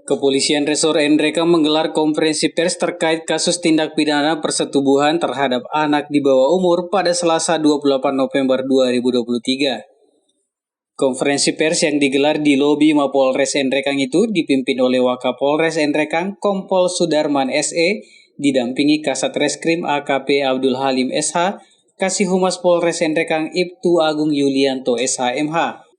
Kepolisian Resor Nrekang menggelar konferensi pers terkait kasus tindak pidana persetubuhan terhadap anak di bawah umur pada Selasa 28 November 2023. Konferensi pers yang digelar di lobi Mapolres Nrekang itu dipimpin oleh Wakapolres Nrekang Kompol Sudarman SE, didampingi Kasat Reskrim AKP Abdul Halim SH, Kasih Humas Polres Nrekang Ibtu Agung Yulianto SHMH.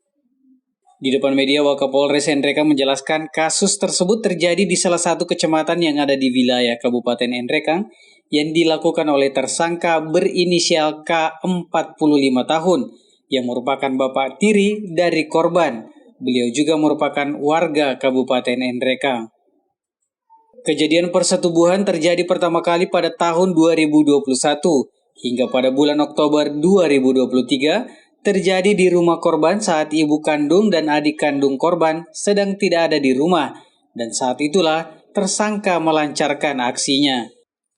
Di depan media, Wakapolres Nrekang menjelaskan kasus tersebut terjadi di salah satu kecamatan yang ada di wilayah Kabupaten Nrekang yang dilakukan oleh tersangka berinisial K 45 tahun yang merupakan bapak tiri dari korban. Beliau juga merupakan warga Kabupaten Nrekang. Kejadian persetubuhan terjadi pertama kali pada tahun 2021 hingga pada bulan Oktober 2023 terjadi di rumah korban saat ibu kandung dan adik kandung korban sedang tidak ada di rumah, dan saat itulah tersangka melancarkan aksinya.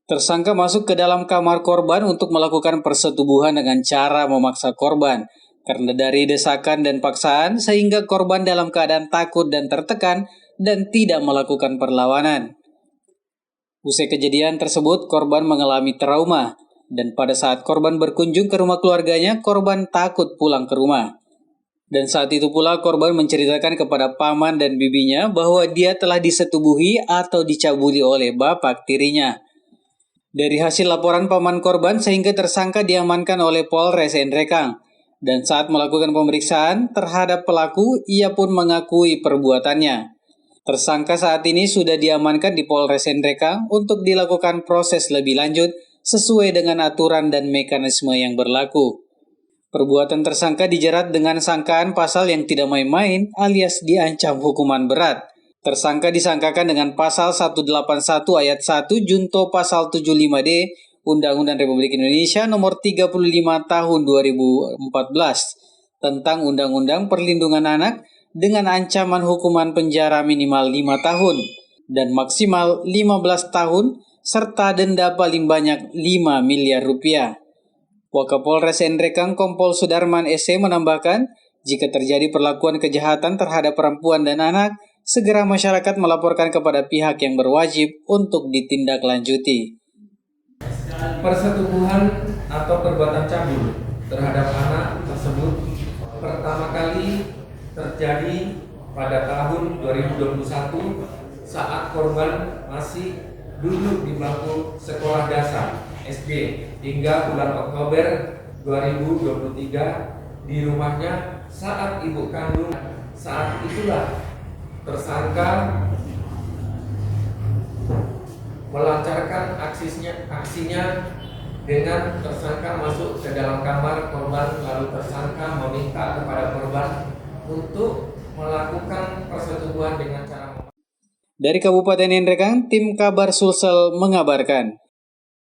Tersangka masuk ke dalam kamar korban untuk melakukan persetubuhan dengan cara memaksa korban. Karena dari desakan dan paksaan sehingga korban dalam keadaan takut dan tertekan dan tidak melakukan perlawanan. Usai kejadian tersebut, korban mengalami trauma. Dan pada saat korban berkunjung ke rumah keluarganya, korban takut pulang ke rumah. Dan saat itu pula korban menceritakan kepada paman dan bibinya bahwa dia telah disetubuhi atau dicabuli oleh bapak tirinya. Dari hasil laporan paman korban sehingga tersangka diamankan oleh Polres Nrekang. Dan saat melakukan pemeriksaan terhadap pelaku, ia pun mengakui perbuatannya. Tersangka saat ini sudah diamankan di Polres Nrekang untuk dilakukan proses lebih lanjut sesuai dengan aturan dan mekanisme yang berlaku. Perbuatan tersangka dijerat dengan sangkaan pasal yang tidak main-main alias diancam hukuman berat. Tersangka disangkakan dengan pasal 181 ayat 1 junto pasal 75D Undang-Undang Republik Indonesia nomor 35 tahun 2014 tentang Undang-Undang Perlindungan Anak dengan ancaman hukuman penjara minimal 5 tahun dan maksimal 15 tahun serta denda paling banyak 5 miliar rupiah. Wakapolres Nrekang Kompol Sudarman SE menambahkan, jika terjadi perlakuan kejahatan terhadap perempuan dan anak, segera masyarakat melaporkan kepada pihak yang berwajib untuk ditindaklanjuti. Persetubuhan atau perbuatan cabul terhadap anak tersebut pertama kali terjadi pada tahun 2021 saat korban masih duduk di bangku sekolah dasar SD hingga bulan Oktober 2023 di rumahnya saat ibu kandung. Saat itulah tersangka melancarkan aksinya dengan tersangka masuk ke dalam kamar korban, lalu tersangka meminta kepada korban untuk melakukan persetubuhan dengan cara. Dari Kabupaten Nrekang, tim Kabar Sulsel mengabarkan.